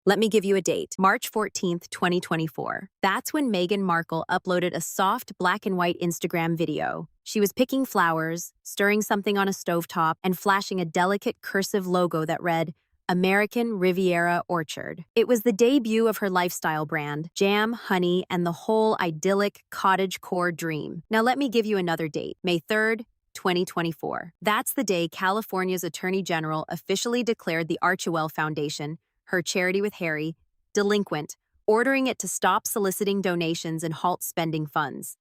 Let me give you a date, March 14th, 2024. That's when Meghan Markle uploaded a soft black and white Instagram video. She was picking flowers, stirring something on a stovetop, and flashing a delicate cursive logo that read, American Riviera Orchard. It was the debut of her lifestyle brand, jam, honey, and the whole idyllic cottagecore dream. Now let me give you another date, May 3rd, 2024. That's the day California's Attorney General officially declared the Archewell Foundation, her charity with Harry, delinquent, ordering it to stop soliciting donations and halt spending funds.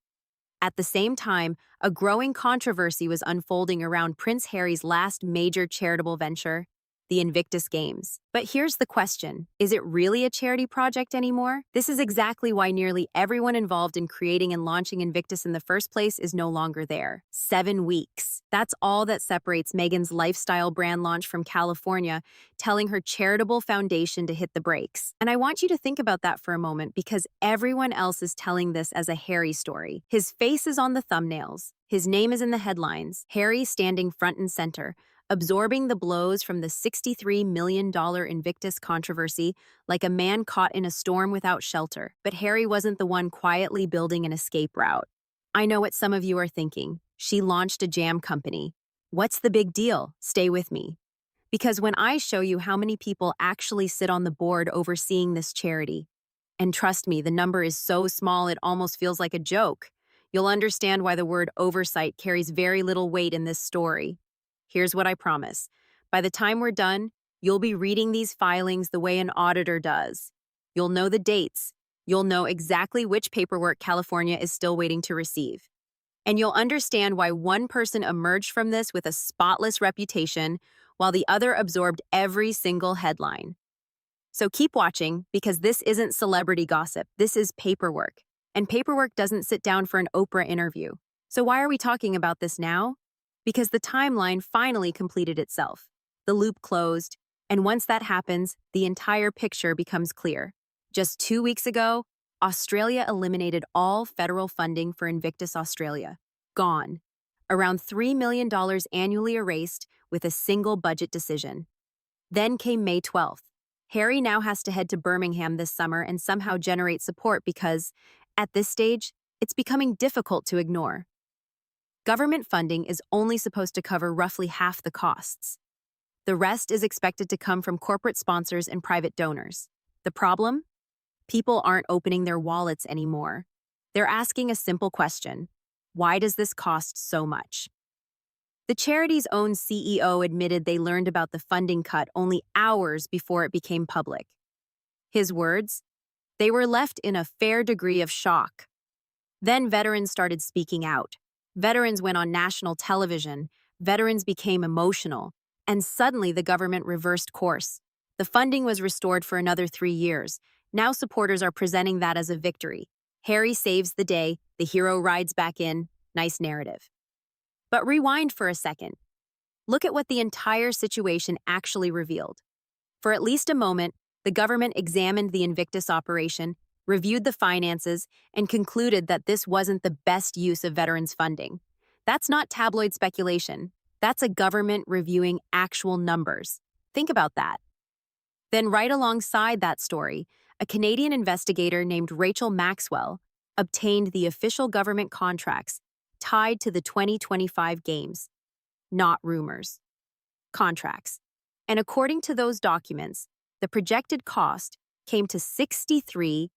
At the same time, a growing controversy was unfolding around Prince Harry's last major charitable venture, the Invictus Games. But here's the question, is it really a charity project anymore? This is exactly why nearly everyone involved in creating and launching Invictus in the first place is no longer there. 7 weeks. That's all that separates Meghan's lifestyle brand launch from California, telling her charitable foundation to hit the brakes. And I want you to think about that for a moment because everyone else is telling this as a Harry story. His face is on the thumbnails. His name is in the headlines. Harry standing front and center, absorbing the blows from the $63 million Invictus controversy like a man caught in a storm without shelter. But Harry wasn't the one quietly building an escape route. I know what some of you are thinking. She launched a jam company. What's the big deal? Stay with me. Because when I show you how many people actually sit on the board overseeing this charity, and trust me, the number is so small it almost feels like a joke, you'll understand why the word oversight carries very little weight in this story. Here's what I promise. By the time we're done, you'll be reading these filings the way an auditor does. You'll know the dates. You'll know exactly which paperwork California is still waiting to receive. And you'll understand why one person emerged from this with a spotless reputation while the other absorbed every single headline. So keep watching because this isn't celebrity gossip. This is paperwork. And paperwork doesn't sit down for an Oprah interview. So why are we talking about this now? Because the timeline finally completed itself. The loop closed, and once that happens, the entire picture becomes clear. Just 2 weeks ago, Australia eliminated all federal funding for Invictus Australia. Gone. Around $3 million annually erased with a single budget decision. Then came May 12th. Harry now has to head to Birmingham this summer and somehow generate support because, at this stage, it's becoming difficult to ignore. Government funding is only supposed to cover roughly half the costs. The rest is expected to come from corporate sponsors and private donors. The problem? People aren't opening their wallets anymore. They're asking a simple question. Why does this cost so much? The charity's own CEO admitted they learned about the funding cut only hours before it became public. His words? They were left in a fair degree of shock. Then veterans started speaking out. Veterans went on national television, veterans became emotional, and suddenly the government reversed course. The funding was restored for another 3 years. Now supporters are presenting that as a victory. Harry saves the day, the hero rides back in, nice narrative. But rewind for a second. Look at what the entire situation actually revealed. For at least a moment, the government examined the Invictus operation, reviewed the finances, and concluded that this wasn't the best use of veterans' funding. That's not tabloid speculation. That's a government reviewing actual numbers. Think about that. Then right alongside that story, a Canadian investigator named Rachel Maxwell obtained the official government contracts tied to the 2025 Games. Not rumors. Contracts. And according to those documents, the projected cost came to $63.2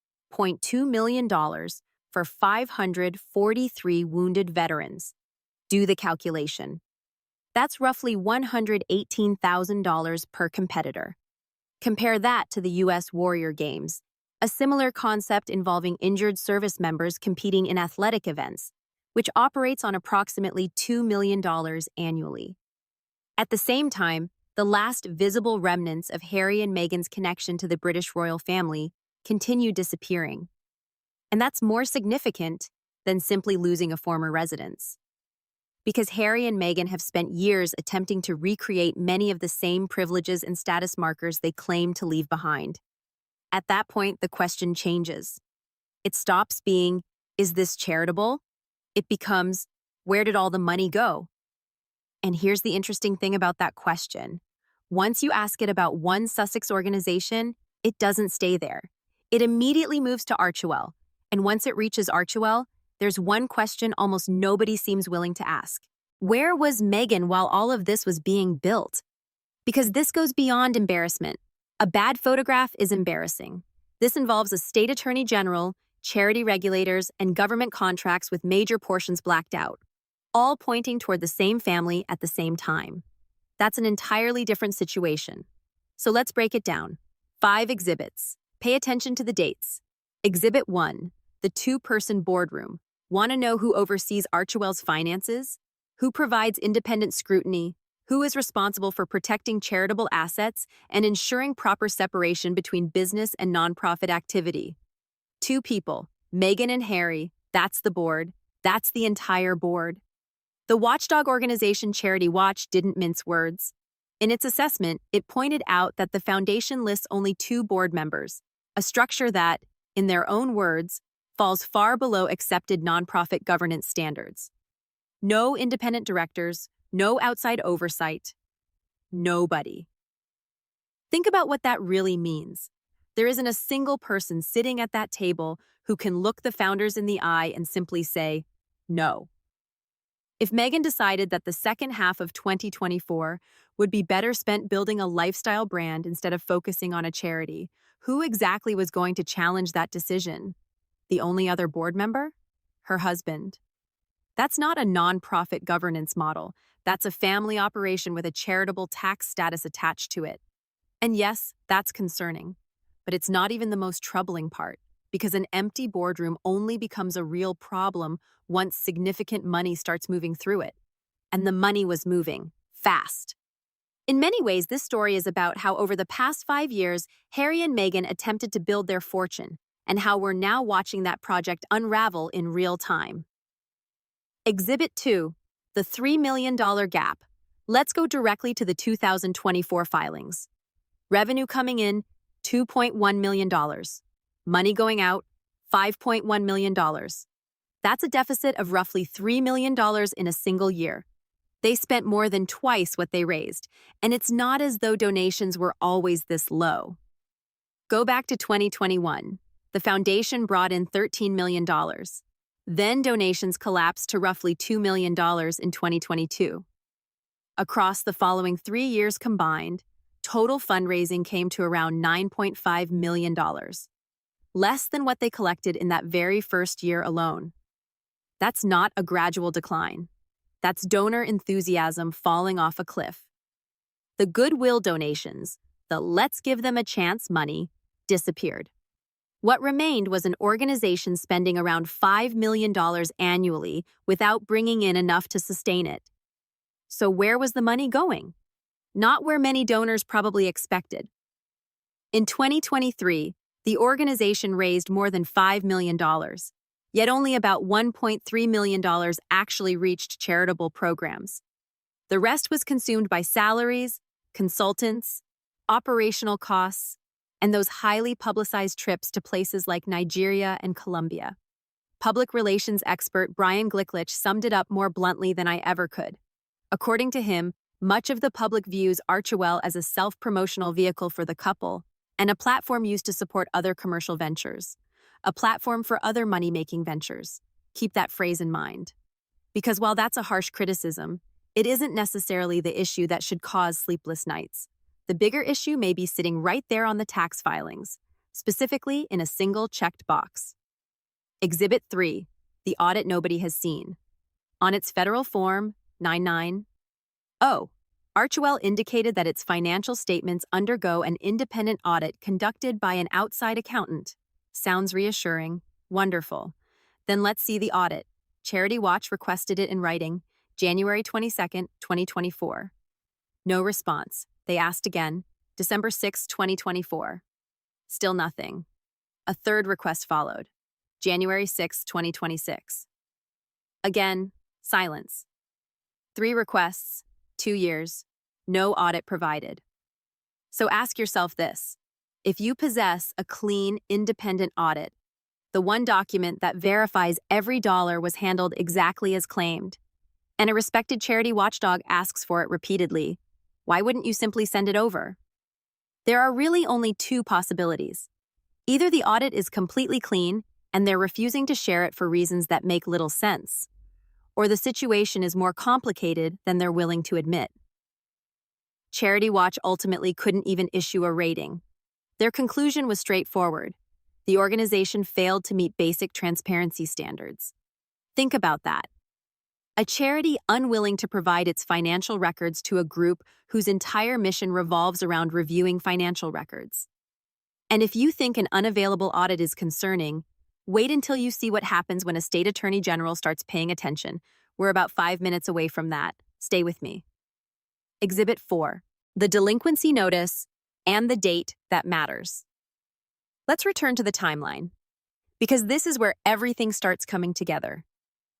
million for 543 wounded veterans. Do the calculation. That's roughly $118,000 per competitor. Compare that to the U.S. Warrior Games, a similar concept involving injured service members competing in athletic events, which operates on approximately $2 million annually. At the same time, the last visible remnants of Harry and Meghan's connection to the British royal family continue disappearing. And that's more significant than simply losing a former residence. Because Harry and Meghan have spent years attempting to recreate many of the same privileges and status markers they claim to leave behind. At that point, the question changes. It stops being, is this charitable? It becomes, where did all the money go? And here's the interesting thing about that question. Once you ask it about one Sussex organization, it doesn't stay there. It immediately moves to Archewell, and once it reaches Archewell, there's one question almost nobody seems willing to ask. Where was Meghan while all of this was being built? Because this goes beyond embarrassment. A bad photograph is embarrassing. This involves a state attorney general, charity regulators, and government contracts with major portions blacked out, all pointing toward the same family at the same time. That's an entirely different situation. So let's break it down. 5 exhibits. Pay attention to the dates. Exhibit 1, the 2-person boardroom. Want to know who oversees Archewell's finances? Who provides independent scrutiny? Who is responsible for protecting charitable assets and ensuring proper separation between business and nonprofit activity? 2 people, Meghan and Harry, that's the board. That's the entire board. The watchdog organization Charity Watch didn't mince words. In its assessment, it pointed out that the foundation lists only 2 board members, a structure that, in their own words, falls far below accepted nonprofit governance standards. No independent directors, no outside oversight. Nobody. Think about what that really means. There isn't a single person sitting at that table who can look the founders in the eye and simply say, no. If Meghan decided that the second half of 2024 would be better spent building a lifestyle brand instead of focusing on a charity, who exactly was going to challenge that decision? The only other board member? Her husband. That's not a nonprofit governance model. That's a family operation with a charitable tax status attached to it. And yes, that's concerning. But it's not even the most troubling part, because an empty boardroom only becomes a real problem once significant money starts moving through it. And the money was moving, fast. In many ways, this story is about how over the past 5 years, Harry and Meghan attempted to build their fortune, and how we're now watching that project unravel in real time. Exhibit 2, the $3 million gap. Let's go directly to the 2024 filings. Revenue coming in, $2.1 million. Money going out, $5.1 million. That's a deficit of roughly $3 million in a single year. They spent more than twice what they raised, and it's not as though donations were always this low. Go back to 2021. The foundation brought in $13 million. Then donations collapsed to roughly $2 million in 2022. Across the following 3 years combined, total fundraising came to around $9.5 million, less than what they collected in that very first year alone. That's not a gradual decline. That's donor enthusiasm falling off a cliff. The goodwill donations, the let's give them a chance money, disappeared. What remained was an organization spending around $5 million annually without bringing in enough to sustain it. So where was the money going? Not where many donors probably expected. In 2023, the organization raised more than $5 million, yet only about $1.3 million actually reached charitable programs. The rest was consumed by salaries, consultants, operational costs, and those highly publicized trips to places like Nigeria and Colombia. Public relations expert Brian Glicklich summed it up more bluntly than I ever could. According to him, much of the public views Archewell as a self-promotional vehicle for the couple and a platform used to support other commercial ventures, a platform for other money-making ventures. Keep that phrase in mind. Because while that's a harsh criticism, it isn't necessarily the issue that should cause sleepless nights. The bigger issue may be sitting right there on the tax filings, specifically in a single checked box. Exhibit 3, the audit nobody has seen. On its federal form, 99. Archewell indicated that its financial statements undergo an independent audit conducted by an outside accountant. Sounds reassuring. Wonderful. Then let's see the audit. Charity Watch requested it in writing, January 22, 2024. No response. They asked again, December 6, 2024. Still nothing. A third request followed, January 6, 2026. Again, silence. 3 requests, 2 years, no audit provided. So ask yourself this. If you possess a clean, independent audit, the one document that verifies every dollar was handled exactly as claimed, and a respected charity watchdog asks for it repeatedly, why wouldn't you simply send it over? There are really only two possibilities. Either the audit is completely clean and they're refusing to share it for reasons that make little sense, or the situation is more complicated than they're willing to admit. Charity Watch ultimately couldn't even issue a rating. Their conclusion was straightforward. The organization failed to meet basic transparency standards. Think about that. A charity unwilling to provide its financial records to a group whose entire mission revolves around reviewing financial records. And if you think an unavailable audit is concerning, wait until you see what happens when a state attorney general starts paying attention. We're about 5 minutes away from that. Stay with me. Exhibit 4. The delinquency notice and the date that matters. Let's return to the timeline, because this is where everything starts coming together.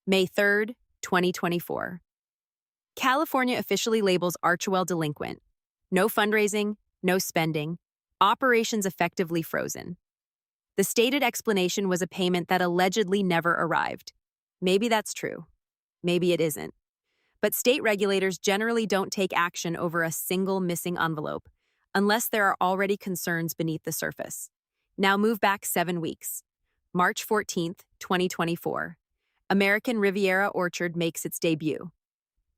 May 3rd, 2024. California officially labels Archewell delinquent. No fundraising, no spending, operations effectively frozen. The stated explanation was a payment that allegedly never arrived. Maybe that's true. Maybe it isn't. But state regulators generally don't take action over a single missing envelope unless there are already concerns beneath the surface. Now move back 7 weeks. March 14th, 2024. American Riviera Orchard makes its debut.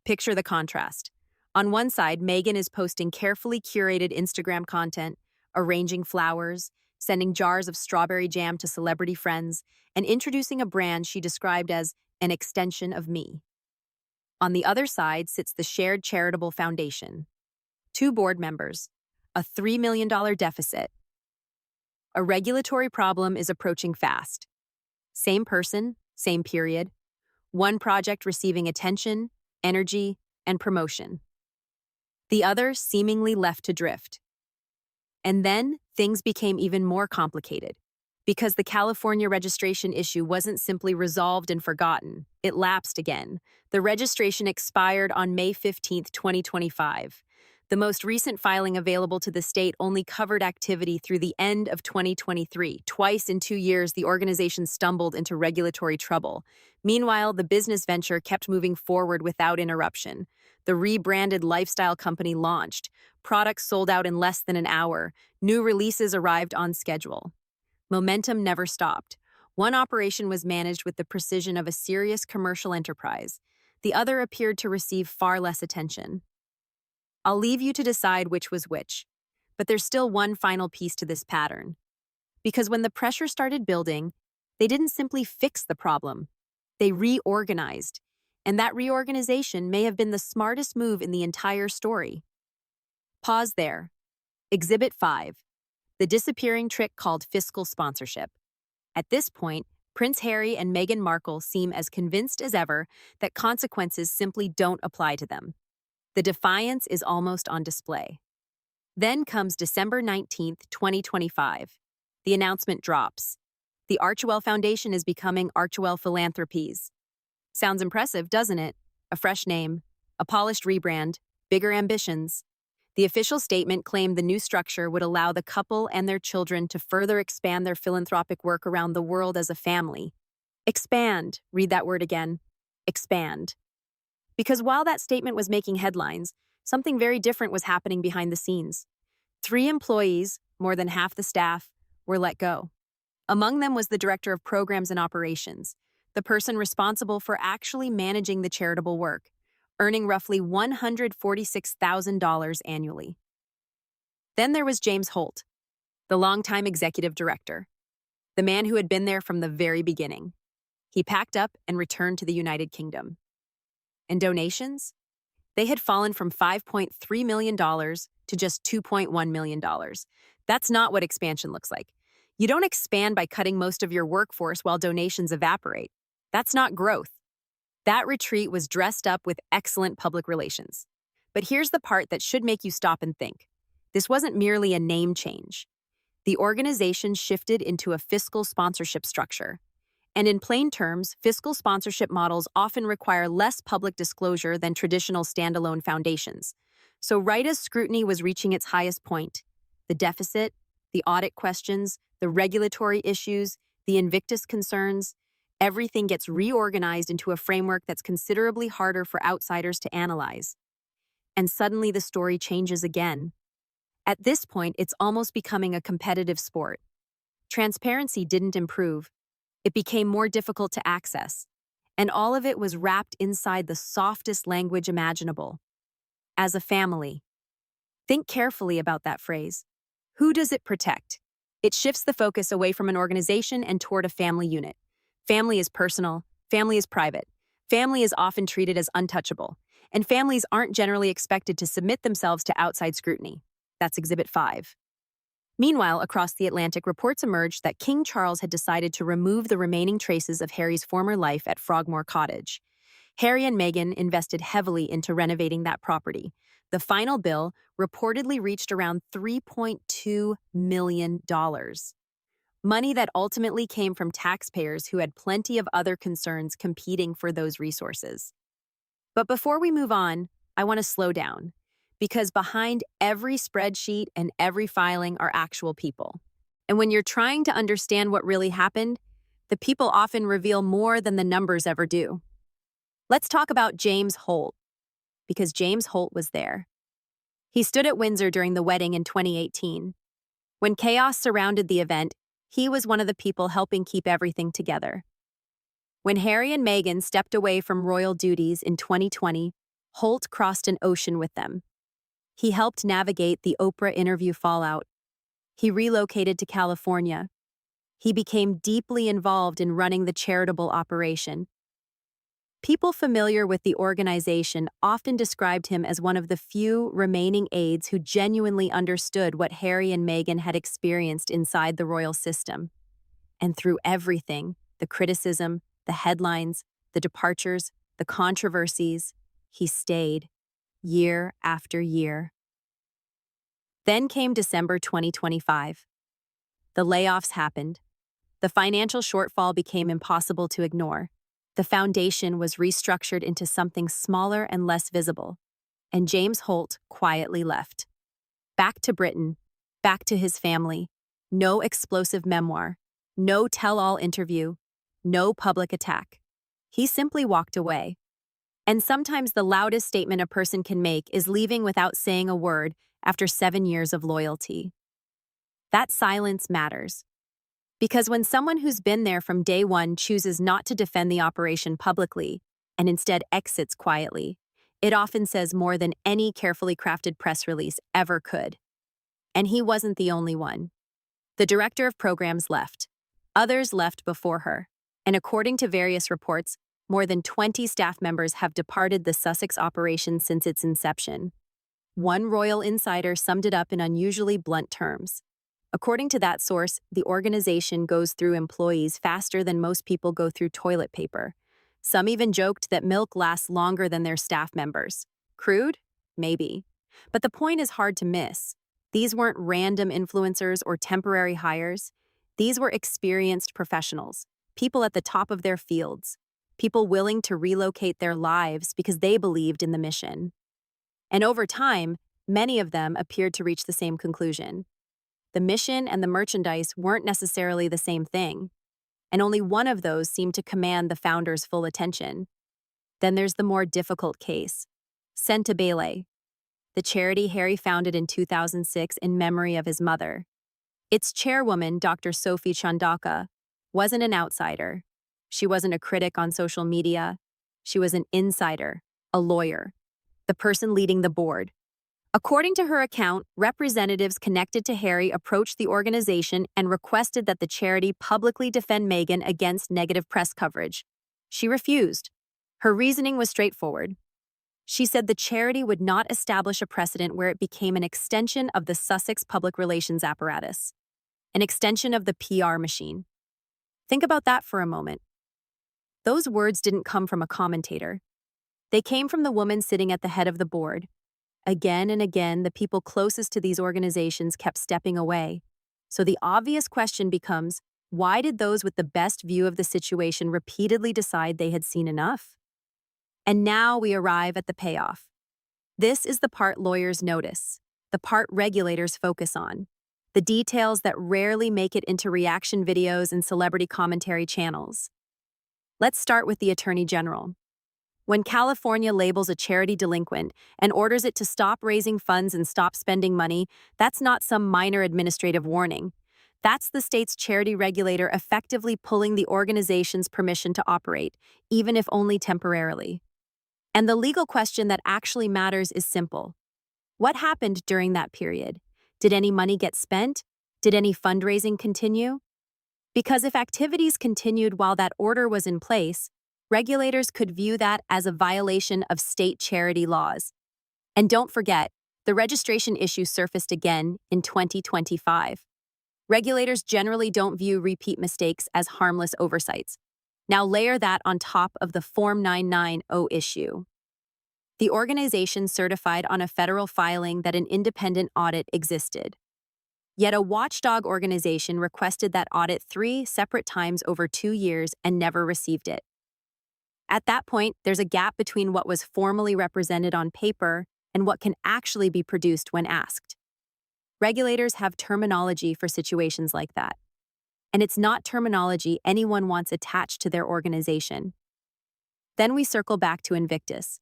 Picture the contrast. On one side, Meghan is posting carefully curated Instagram content, arranging flowers, sending jars of strawberry jam to celebrity friends, and introducing a brand she described as an extension of me. On the other side sits the shared charitable foundation. 2 board members, a $3 million deficit. A regulatory problem is approaching fast. Same person, same period. One project receiving attention, energy, and promotion. The other seemingly left to drift. And then things became even more complicated, because the California registration issue wasn't simply resolved and forgotten. It lapsed again. The registration expired on May 15, 2025. The most recent filing available to the state only covered activity through the end of 2023. Twice in 2 years, the organization stumbled into regulatory trouble. Meanwhile, the business venture kept moving forward without interruption. The rebranded lifestyle company launched. Products sold out in less than an hour. New releases arrived on schedule. Momentum never stopped. One operation was managed with the precision of a serious commercial enterprise. The other appeared to receive far less attention. I'll leave you to decide which was which, but there's still one final piece to this pattern. Because when the pressure started building, they didn't simply fix the problem. They reorganized, and that reorganization may have been the smartest move in the entire story. Pause there. Exhibit 5. The disappearing trick called fiscal sponsorship. At this point, Prince Harry and Meghan Markle seem as convinced as ever that consequences simply don't apply to them. The defiance is almost on display. Then comes December 19th, 2025. The announcement drops. The Archewell Foundation is becoming Archewell Philanthropies. Sounds impressive, doesn't it? A fresh name, a polished rebrand, bigger ambitions. The official statement claimed the new structure would allow the couple and their children to further expand their philanthropic work around the world as a family. Expand. Read that word again. Expand. Because while that statement was making headlines, something very different was happening behind the scenes. 3 employees, more than half the staff, were let go. Among them was the director of programs and operations, the person responsible for actually managing the charitable work, earning roughly $146,000 annually. Then there was James Holt, the longtime executive director, the man who had been there from the very beginning. He packed up and returned to the United Kingdom. And donations? They had fallen from $5.3 million to just $2.1 million. That's not what expansion looks like. You don't expand by cutting most of your workforce while donations evaporate. That's not growth. That retreat was dressed up with excellent public relations. But here's the part that should make you stop and think. This wasn't merely a name change. The organization shifted into a fiscal sponsorship structure. And in plain terms, fiscal sponsorship models often require less public disclosure than traditional standalone foundations. So right as scrutiny was reaching its highest point, the deficit, the audit questions, the regulatory issues, the Invictus concerns, everything gets reorganized into a framework that's considerably harder for outsiders to analyze. And suddenly the story changes again. At this point, it's almost becoming a competitive sport. Transparency didn't improve. It became more difficult to access. And all of it was wrapped inside the softest language imaginable. As a family. Think carefully about that phrase. Who does it protect? It shifts the focus away from an organization and toward a family unit. Family is personal. Family is private. Family is often treated as untouchable. And families aren't generally expected to submit themselves to outside scrutiny. That's Exhibit 5. Meanwhile, across the Atlantic, reports emerged that King Charles had decided to remove the remaining traces of Harry's former life at Frogmore Cottage. Harry and Meghan invested heavily into renovating that property. The final bill reportedly reached around $3.2 million. Money that ultimately came from taxpayers who had plenty of other concerns competing for those resources. But before we move on, I want to slow down, because behind every spreadsheet and every filing are actual people. And when you're trying to understand what really happened, the people often reveal more than the numbers ever do. Let's talk about James Holt, because James Holt was there. He stood at Windsor during the wedding in 2018. When chaos surrounded the event, he was one of the people helping keep everything together. When Harry and Meghan stepped away from royal duties in 2020, Holt crossed an ocean with them. He helped navigate the Oprah interview fallout. He relocated to California. He became deeply involved in running the charitable operation. People familiar with the organization often described him as one of the few remaining aides who genuinely understood what Harry and Meghan had experienced inside the royal system. And through everything, the criticism, the headlines, the departures, the controversies, he stayed, year after year. Then came December 2025. The layoffs happened. The financial shortfall became impossible to ignore. The foundation was restructured into something smaller and less visible, and James Holt quietly left. Back to Britain, back to his family. No explosive memoir, no tell-all interview, no public attack. He simply walked away. And sometimes the loudest statement a person can make is leaving without saying a word after 7 years of loyalty. That silence matters. Because when someone who's been there from day one chooses not to defend the operation publicly and instead exits quietly, it often says more than any carefully crafted press release ever could. And he wasn't the only one. The director of programs left. Others left before her. And according to various reports, more than 20 staff members have departed the Sussex operation since its inception. One royal insider summed it up in unusually blunt terms. According to that source, the organization goes through employees faster than most people go through toilet paper. Some even joked that milk lasts longer than their staff members. Crude? Maybe. But the point is hard to miss. These weren't random influencers or temporary hires. These were experienced professionals, people at the top of their fields, people willing to relocate their lives because they believed in the mission. And over time, many of them appeared to reach the same conclusion. The mission and the merchandise weren't necessarily the same thing, and only one of those seemed to command the founder's full attention. Then there's the more difficult case, Centabele, the charity Harry founded in 2006 in memory of his mother. Its chairwoman, Dr. Sophie Chandaka, wasn't an outsider. She wasn't a critic on social media. She was an insider, a lawyer, the person leading the board. According to her account, representatives connected to Harry approached the organization and requested that the charity publicly defend Meghan against negative press coverage. She refused. Her reasoning was straightforward. She said the charity would not establish a precedent where it became an extension of the Sussex public relations apparatus, an extension of the PR machine. Think about that for a moment. Those words didn't come from a commentator. They came from the woman sitting at the head of the board. Again and again, the people closest to these organizations kept stepping away. So the obvious question becomes, why did those with the best view of the situation repeatedly decide they had seen enough? And now we arrive at the payoff. This is the part lawyers notice, the part regulators focus on, the details that rarely make it into reaction videos and celebrity commentary channels. Let's start with the Attorney General. When California labels a charity delinquent and orders it to stop raising funds and stop spending money, that's not some minor administrative warning. That's the state's charity regulator effectively pulling the organization's permission to operate, even if only temporarily. And the legal question that actually matters is simple. What happened during that period? Did any money get spent? Did any fundraising continue? Because if activities continued while that order was in place, regulators could view that as a violation of state charity laws. And don't forget, the registration issue surfaced again in 2025. Regulators generally don't view repeat mistakes as harmless oversights. Now layer that on top of the Form 990 issue. The organization certified on a federal filing that an independent audit existed. Yet a watchdog organization requested that audit 3 separate times over 2 years and never received it. At that point, there's a gap between what was formally represented on paper and what can actually be produced when asked. Regulators have terminology for situations like that. And it's not terminology anyone wants attached to their organization. Then we circle back to Invictus,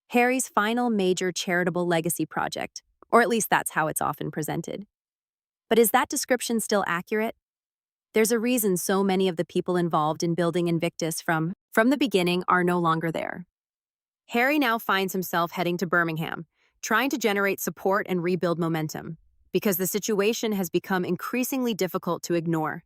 Harry's final major charitable legacy project, or at least that's how it's often presented. But is that description still accurate? There's a reason so many of the people involved in building Invictus from the beginning are no longer there. Harry now finds himself heading to Birmingham, trying to generate support and rebuild momentum, because the situation has become increasingly difficult to ignore.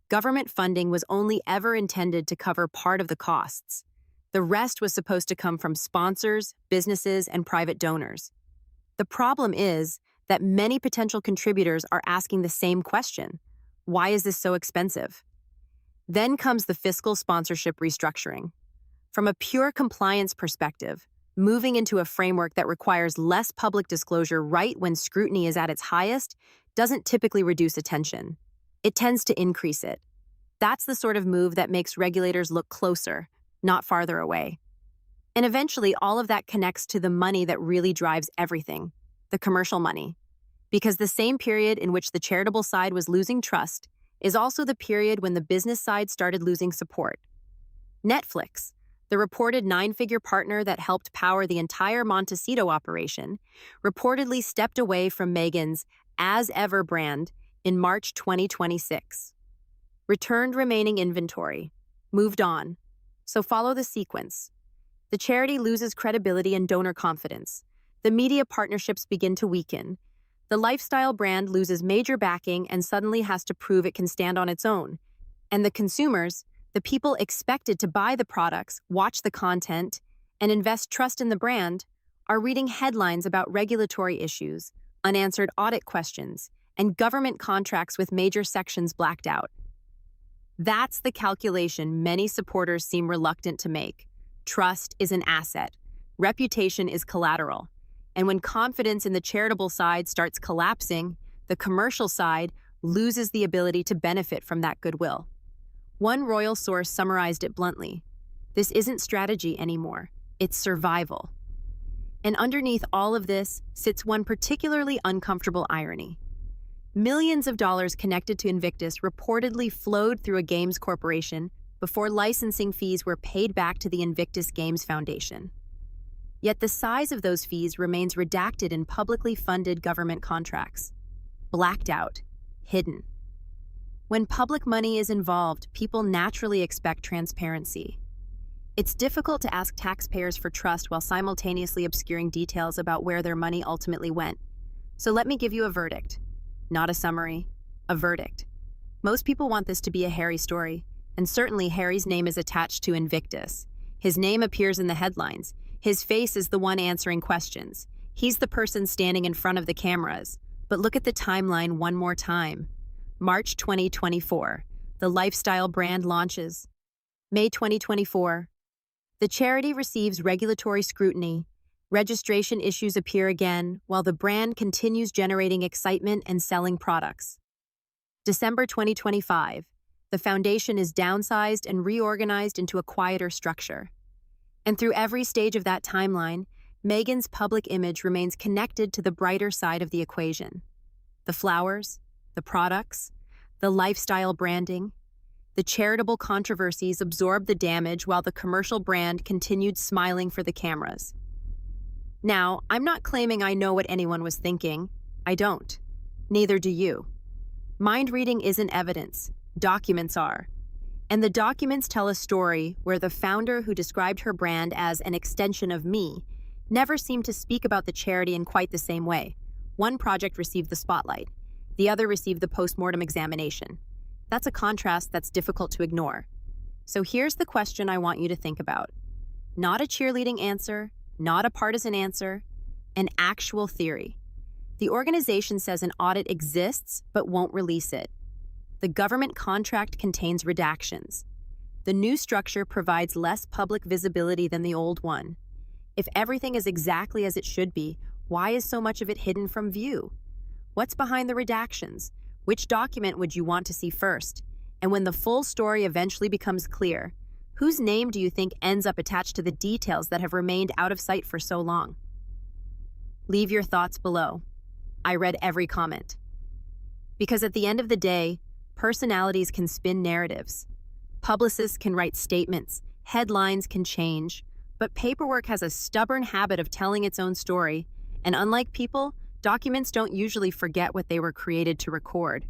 Government funding was only ever intended to cover part of the costs. The rest was supposed to come from sponsors, businesses, and private donors. The problem is that many potential contributors are asking the same question: why is this so expensive? Then comes the fiscal sponsorship restructuring. From a pure compliance perspective, moving into a framework that requires less public disclosure right when scrutiny is at its highest doesn't typically reduce attention. It tends to increase it. That's the sort of move that makes regulators look closer, not farther away. And eventually, all of that connects to the money that really drives everything, the commercial money. Because the same period in which the charitable side was losing trust is also the period when the business side started losing support. Netflix, the reported 9-figure partner that helped power the entire Montecito operation, reportedly stepped away from Meghan's As Ever brand in March 2026. Returned remaining inventory. Moved on. So follow the sequence. The charity loses credibility and donor confidence. The media partnerships begin to weaken. The lifestyle brand loses major backing and suddenly has to prove it can stand on its own. And the consumers, the people expected to buy the products, watch the content, and invest trust in the brand, are reading headlines about regulatory issues, unanswered audit questions, and government contracts with major sections blacked out. That's the calculation many supporters seem reluctant to make. Trust is an asset. Reputation is collateral. And when confidence in the charitable side starts collapsing, the commercial side loses the ability to benefit from that goodwill. One royal source summarized it bluntly: this isn't strategy anymore, it's survival. And underneath all of this sits one particularly uncomfortable irony. Millions of dollars connected to Invictus reportedly flowed through a games corporation before licensing fees were paid back to the Invictus Games Foundation. Yet the size of those fees remains redacted in publicly funded government contracts. Blacked out, hidden. When public money is involved, people naturally expect transparency. It's difficult to ask taxpayers for trust while simultaneously obscuring details about where their money ultimately went. So let me give you a verdict. Not a summary, a verdict. Most people want this to be a Harry story, and certainly Harry's name is attached to Invictus. His name appears in the headlines. His face is the one answering questions. He's the person standing in front of the cameras. But look at the timeline one more time. March 2024, the lifestyle brand launches. May 2024, the charity receives regulatory scrutiny. Registration issues appear again, while the brand continues generating excitement and selling products. December 2025, the foundation is downsized and reorganized into a quieter structure. And through every stage of that timeline, Meghan's public image remains connected to the brighter side of the equation. The flowers, the products, the lifestyle branding. The charitable controversies absorbed the damage while the commercial brand continued smiling for the cameras. Now, I'm not claiming I know what anyone was thinking. I don't. Neither do you. Mind reading isn't evidence. Documents are. And the documents tell a story where the founder who described her brand as an extension of me never seemed to speak about the charity in quite the same way. One project received the spotlight. The other received the post-mortem examination. That's a contrast that's difficult to ignore. So here's the question I want you to think about. Not a cheerleading answer, not a partisan answer, an actual theory. The organization says an audit exists but won't release it. The government contract contains redactions. The new structure provides less public visibility than the old one. If everything is exactly as it should be, why is so much of it hidden from view? What's behind the redactions? Which document would you want to see first? And when the full story eventually becomes clear, whose name do you think ends up attached to the details that have remained out of sight for so long? Leave your thoughts below. I read every comment. Because at the end of the day, personalities can spin narratives. Publicists can write statements, headlines can change, but paperwork has a stubborn habit of telling its own story, and unlike people, documents don't usually forget what they were created to record.